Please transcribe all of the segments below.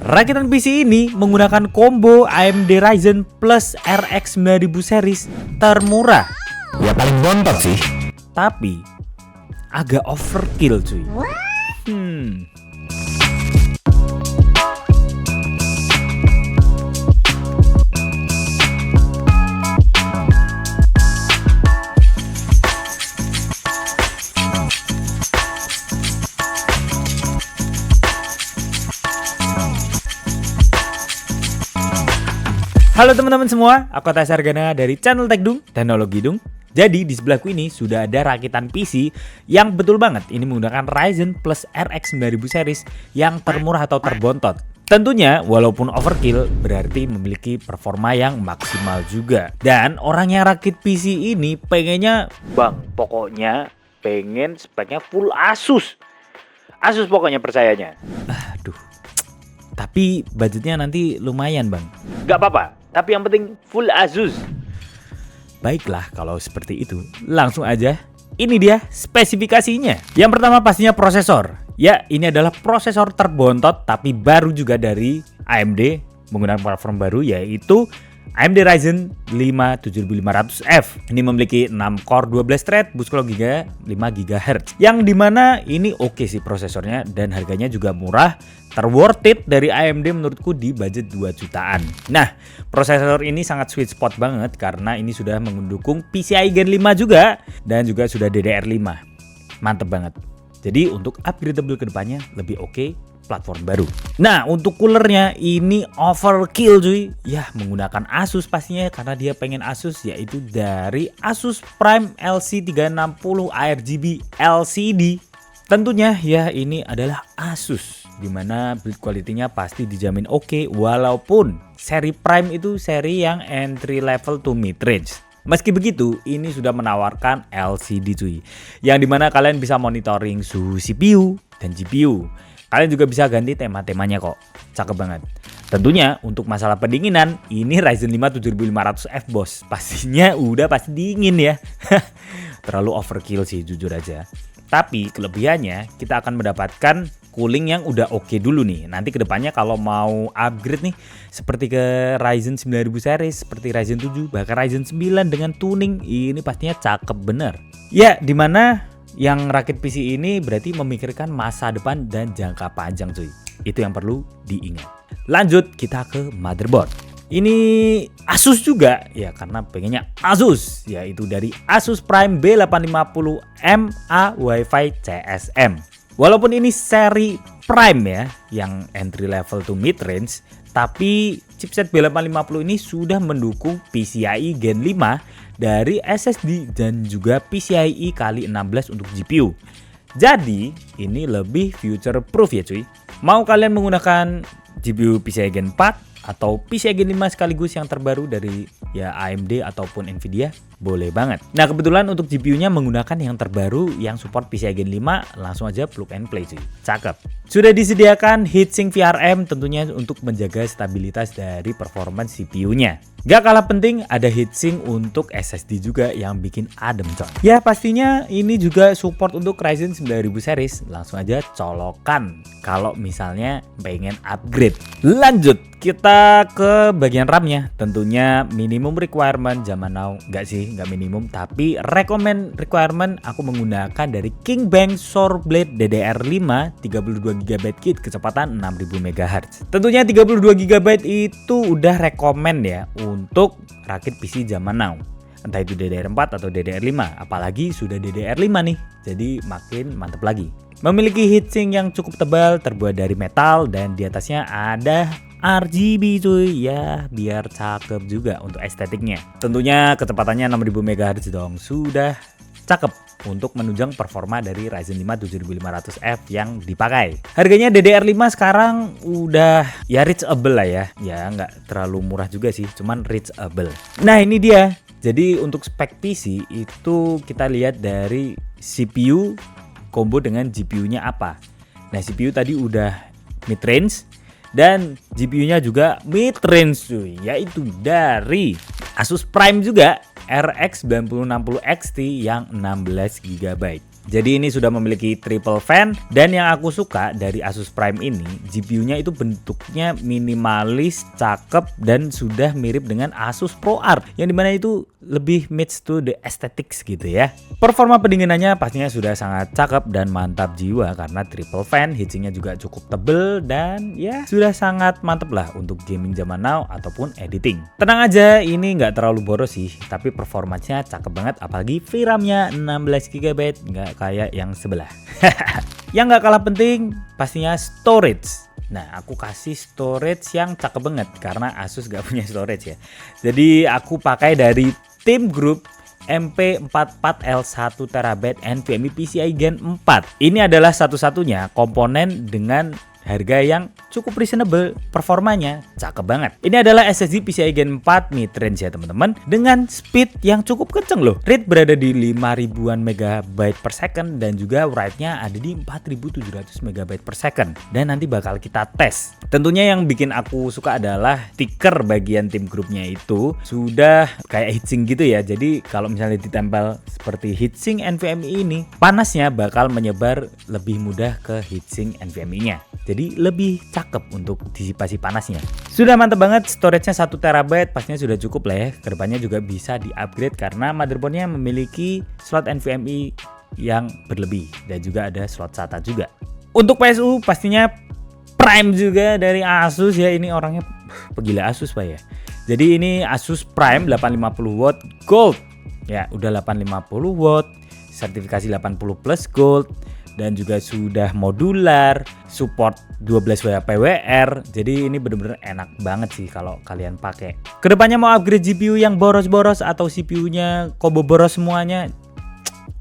Rakitan PC ini menggunakan combo AMD Ryzen plus RX 9000 series termurah. Ya paling bontot sih. Tapi agak overkill cuy. Halo teman-teman semua, aku Tasya Argana dari channel Tekdung, Teknologi Dung. Jadi di sebelahku ini sudah ada rakitan PC yang betul banget ini menggunakan Ryzen plus RX 9000 series yang termurah atau terbontot. Tentunya walaupun overkill berarti memiliki performa yang maksimal juga. Dan orang yang rakit PC ini pengennya, bang, pokoknya pengen speknya full Asus. Asus pokoknya percayanya. Aduh, tapi budgetnya nanti lumayan bang. Gak apa-apa, tapi yang penting full Asus. Baiklah kalau seperti itu, langsung aja. Ini dia spesifikasinya. Yang pertama pastinya prosesor. Ya, ini adalah prosesor terbontot tapi baru juga dari AMD menggunakan platform baru yaitu AMD Ryzen 5 7500F. Ini memiliki 6 core 12 thread, bus clock giga 5 GHz. Yang dimana ini oke sih prosesornya dan harganya juga murah, terworth it dari AMD menurutku di budget 2 jutaan. Nah, prosesor ini sangat sweet spot banget karena ini sudah mendukung PCIe Gen 5 juga dan juga sudah DDR5. Mantep banget. Jadi untuk upgradable kedepannya lebih oke platform baru. Nah, untuk coolernya ini overkill cuy. Ya, menggunakan Asus pastinya karena dia pengen Asus, yaitu dari Asus Prime LC360 ARGB LCD. Tentunya ya ini adalah Asus, dimana build quality-nya pasti dijamin oke, walaupun seri Prime itu seri yang entry level to mid range. Meski begitu, ini sudah menawarkan LCD cuy, yang dimana kalian bisa monitoring suhu CPU dan GPU. Kalian juga bisa ganti tema-temanya kok, cakep banget. Tentunya untuk masalah pendinginan, ini Ryzen 5 7500F bos, pastinya udah pasti dingin ya. Terlalu overkill sih jujur aja. Tapi kelebihannya kita akan mendapatkan cooling yang udah oke dulu nih. Nanti kedepannya kalau mau upgrade nih seperti ke Ryzen 9000 series, seperti Ryzen 7, bahkan Ryzen 9 dengan tuning, ini pastinya cakep bener. Ya, dimana yang rakit PC ini berarti memikirkan masa depan dan jangka panjang cuy. Itu yang perlu diingat. Lanjut kita ke motherboard. Ini Asus juga ya karena pengennya Asus, yaitu dari Asus Prime B850MA Wi-Fi CSM. Walaupun ini seri Prime ya yang entry level to mid range, tapi chipset B850 ini sudah mendukung PCIe Gen 5 dari SSD dan juga PCIe x16 untuk GPU. Jadi ini lebih future proof ya cuy. Mau kalian menggunakan GPU PCIe Gen 4 atau PCIe Gen 5 sekaligus yang terbaru dari ya AMD ataupun Nvidia, boleh banget. Nah, kebetulan untuk GPU-nya menggunakan yang terbaru yang support PCIe Gen 5, langsung aja plug and play cuy. Cakep. Sudah disediakan heatsink VRM tentunya untuk menjaga stabilitas dari performance CPU-nya. Gak kalah penting ada heatsink untuk SSD juga yang bikin adem coy. Ya pastinya ini juga support untuk Ryzen 9000 series. Langsung aja colokan kalau misalnya pengen upgrade. Lanjut kita ke bagian RAM-nya. Tentunya minimum requirement zaman now, nggak sih, nggak minimum, tapi recommend requirement aku menggunakan dari Kingbank Shoreblade DDR5 32GB kit kecepatan 6000 MHz. Tentunya 32GB itu udah recommend ya untuk rakit PC zaman now. Entah itu DDR4 atau DDR5, apalagi sudah DDR5 nih. Jadi makin mantap lagi. Memiliki heatsink yang cukup tebal, terbuat dari metal dan di atasnya ada RGB cuy, ya biar cakep juga untuk estetiknya. Tentunya kecepatannya 6000 MHz dong, sudah cakep untuk menunjang performa dari Ryzen 5 7500F yang dipakai. Harganya DDR5 sekarang udah ya reachable lah ya. Ya nggak terlalu murah juga sih, cuman reachable. Nah ini dia. Jadi untuk spek PC itu kita lihat dari CPU combo dengan GPU-nya apa. Nah CPU tadi udah mid range dan GPU-nya juga mid range cuy, yaitu dari Asus Prime juga RX 9060 XT yang 16GB. Jadi ini sudah memiliki triple fan, dan yang aku suka dari Asus Prime ini, GPU-nya itu bentuknya minimalis, cakep, dan sudah mirip dengan Asus ProArt, yang dimana itu lebih match to the aesthetics gitu ya. Performa pendinginannya pastinya sudah sangat cakep dan mantap jiwa karena triple fan, heatsinknya juga cukup tebel, dan ya sudah sangat mantep lah untuk gaming zaman now ataupun editing. Tenang aja, ini nggak terlalu boros sih, tapi performanya cakep banget, apalagi VRAM-nya 16GB, nggak kayak yang sebelah. Yang nggak kalah penting pastinya storage. Nah, aku kasih storage yang cakep banget karena Asus gak punya storage ya. Jadi aku pakai dari Team Group MP44L 1TB NVMe PCIe Gen 4. Ini adalah satu-satunya komponen dengan harga yang cukup reasonable, performanya cakep banget. Ini adalah SSD PCIe Gen 4 mid-range ya teman-teman, dengan speed yang cukup kenceng loh. Read berada di 5000-an MB per second dan juga write-nya ada di 4700 MB per second. Dan nanti bakal kita tes. Tentunya yang bikin aku suka adalah stiker bagian tim grupnya itu sudah kayak heatsink gitu ya. Jadi kalau misalnya ditempel seperti heatsink NVMe ini, panasnya bakal menyebar lebih mudah ke heatsink NVMe-nya. Jadi lebih cakep untuk disipasi panasnya. Sudah mantep banget, storage-nya 1TB pastinya sudah cukup lah ya. Kedepannya juga bisa di-upgrade karena motherboard-nya memiliki slot NVMe yang berlebih dan juga ada slot SATA juga. Untuk PSU pastinya Prime juga dari Asus ya. Ini orangnya pegila Asus Pak ya. Jadi ini Asus Prime 850W Gold. Ya, udah 850W, sertifikasi 80 plus Gold. Dan juga sudah modular, support 12W PWR. Jadi ini bener-bener enak banget sih kalau kalian pakai. Kedepannya mau upgrade GPU yang boros-boros atau CPU-nya combo boros semuanya,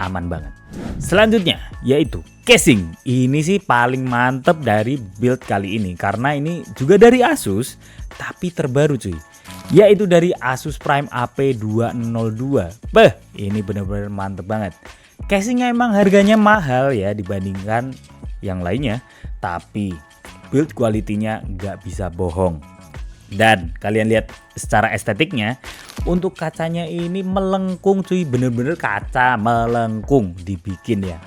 aman banget. Selanjutnya yaitu casing. Ini sih paling mantep dari build kali ini karena ini juga dari Asus tapi terbaru cuy. Yaitu dari Asus Prime AP202. Ini bener-bener mantep banget. Casingnya emang harganya mahal ya dibandingkan yang lainnya, tapi build quality-nya nggak bisa bohong. Dan kalian lihat secara estetiknya, untuk kacanya ini melengkung cuy, bener-bener kaca melengkung dibikin ya.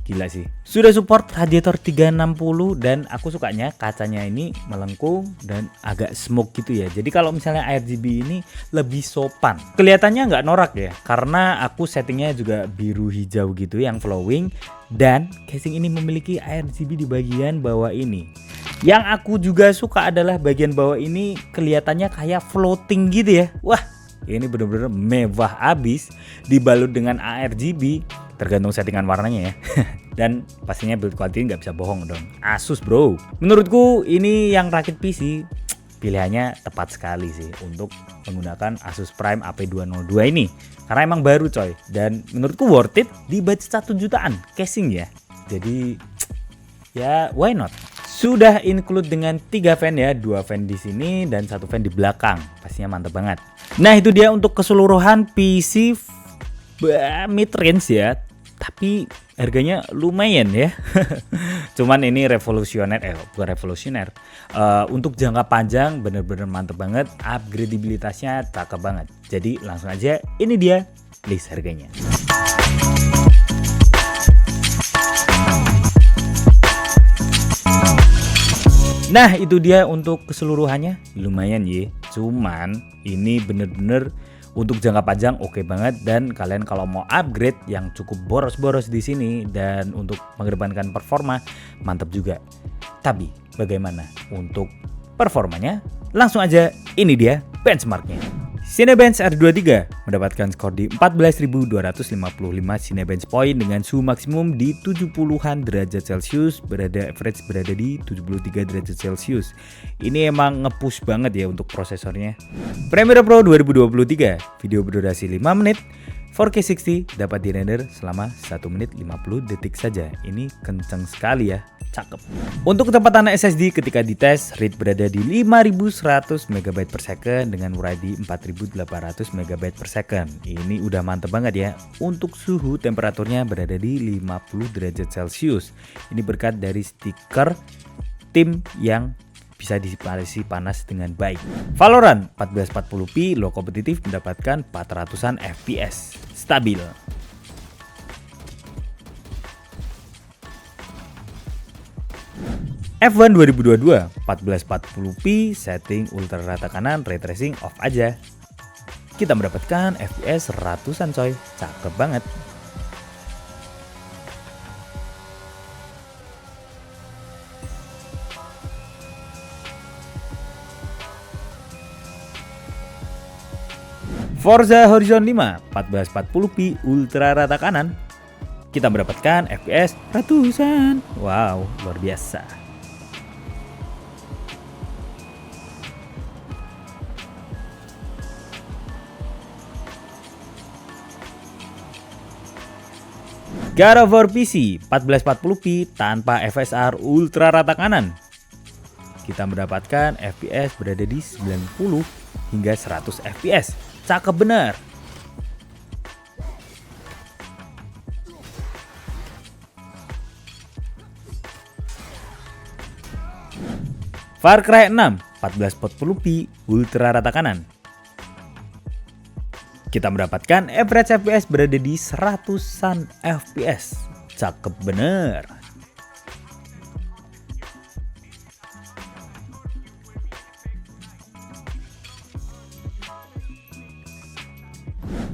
Gila sih. Sudah support radiator 360 dan aku sukanya kacanya ini melengkung dan agak smoke gitu ya. Jadi kalau misalnya RGB ini lebih sopan. Kelihatannya nggak norak ya, karena aku settingnya juga biru hijau gitu yang flowing. Dan casing ini memiliki RGB di bagian bawah ini. Yang aku juga suka adalah bagian bawah ini kelihatannya kayak floating gitu ya. Wah, ini bener-bener mewah abis, dibalut dengan ARGB. Tergantung settingan warnanya ya. Dan pastinya build quality nggak bisa bohong dong. Asus bro. Menurutku ini yang rakit PC pilihannya tepat sekali sih untuk menggunakan Asus Prime AP202 ini. Karena emang baru coy. Dan menurutku worth it di budget 1 jutaan casing ya. Jadi ya why not. Sudah include dengan 3 fan ya, 2 fan di sini dan 1 fan di belakang. Pastinya mantep banget. Nah itu dia untuk keseluruhan PC mid range ya. Tapi harganya lumayan ya. Cuman ini revolusioner, bukan revolusioner. Untuk jangka panjang bener-bener mantep banget. Upgradabilitasnya cakep banget. Jadi langsung aja ini dia list harganya. Nah itu dia untuk keseluruhannya. Lumayan ya. Cuman ini bener-bener untuk jangka panjang oke banget, dan kalian kalau mau upgrade yang cukup boros-boros di sini dan untuk mengedepankan performa mantap juga. Tapi bagaimana untuk performanya? Langsung aja ini dia benchmarknya. Cinebench R23 mendapatkan skor di 14.255 Cinebench point dengan suhu maksimum di 70-an derajat Celcius, average berada di 73 derajat Celcius. Ini emang nge-push banget ya untuk prosesornya. Premiere Pro 2023, video berdurasi 5 menit, 4K 60 dapat dirender selama 1 menit 50 detik saja. Ini kenceng sekali ya, cakep. Untuk kecepatan SSD ketika dites, read berada di 5100 MB per second dengan write di 4800 MB per second. Ini udah mantep banget ya. Untuk suhu temperaturnya berada di 50 derajat Celcius. Ini berkat dari stiker tim yang bisa disipasi panas dengan baik. Valorant 1440p low kompetitif mendapatkan 400-an FPS stabil. F1 2022 1440p setting ultra rata kanan, ray tracing off aja. Kita mendapatkan FPS ratusan coy, cakep banget. Forza Horizon 5 1440p ultra rata kanan. Kita mendapatkan FPS ratusan. Wow, luar biasa. God of War PC 1440p tanpa FSR ultra rata kanan. Kita mendapatkan FPS berada di 90 hingga 100 FPS. Cakep bener. Far Cry 6 1440p ultra rata kanan. Kita mendapatkan average FPS berada di 100-an FPS. Cakep bener.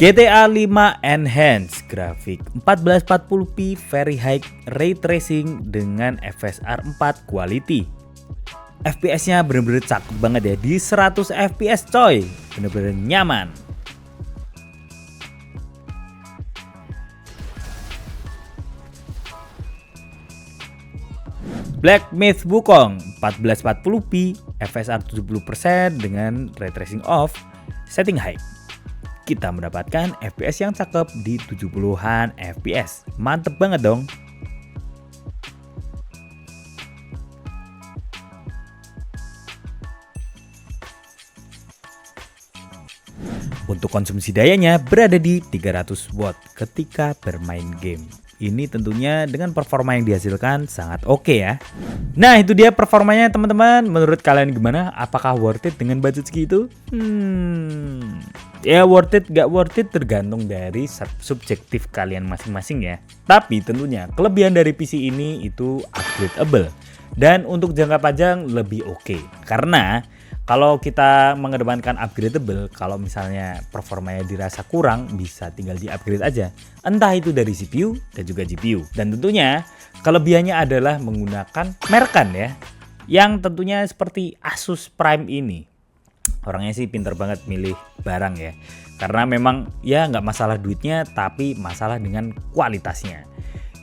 GTA 5 Enhanced grafik 1440p very high ray tracing dengan FSR 4 quality. FPS-nya bener-bener cakep banget ya, di 100 FPS coy, bener-bener nyaman. Black Myth Wukong 1440p FSR 70% dengan ray tracing off, setting high. Kita mendapatkan FPS yang cakep di 70-an FPS. Mantep banget dong. Untuk konsumsi dayanya berada di 300 watt ketika bermain game. Ini tentunya dengan performa yang dihasilkan sangat oke ya. Nah itu dia performanya teman-teman. Menurut kalian gimana? Apakah worth it dengan budget segitu? Ya worth it gak worth it tergantung dari subjektif kalian masing-masing ya. Tapi tentunya kelebihan dari PC ini itu upgradeable. Dan untuk jangka panjang lebih oke. Karena kalau kita mengedepankan upgradeable, kalau misalnya performanya dirasa kurang, bisa tinggal di-upgrade aja. Entah itu dari CPU dan juga GPU. Dan tentunya kelebihannya adalah menggunakan merekan ya. Yang tentunya seperti Asus Prime ini. Orangnya sih pinter banget milih barang ya. Karena memang ya nggak masalah duitnya, tapi masalah dengan kualitasnya.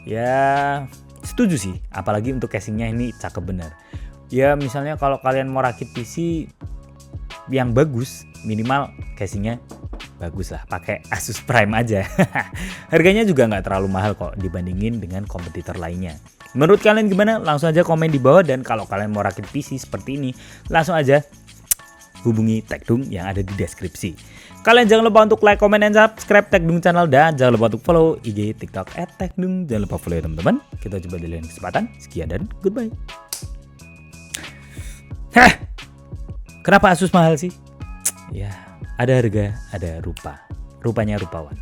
Ya setuju sih, apalagi untuk casingnya ini cakep bener. Ya misalnya kalau kalian mau rakit PC yang bagus, minimal casingnya bagus lah, pakai Asus Prime aja. Harganya juga nggak terlalu mahal kok dibandingin dengan kompetitor lainnya. Menurut kalian gimana? Langsung aja komen di bawah. Dan kalau kalian mau rakit PC seperti ini, langsung aja hubungi Tekdung yang ada di deskripsi. Kalian jangan lupa untuk like, comment, dan subscribe Tekdung channel. Dan jangan lupa untuk follow IG, TikTok @tekdung. Jangan lupa follow ya teman-teman. Kita coba di lain kesempatan. Sekian dan goodbye. Hah, kenapa Asus mahal sih? Ya, ada harga, ada rupa. Rupanya rupawan.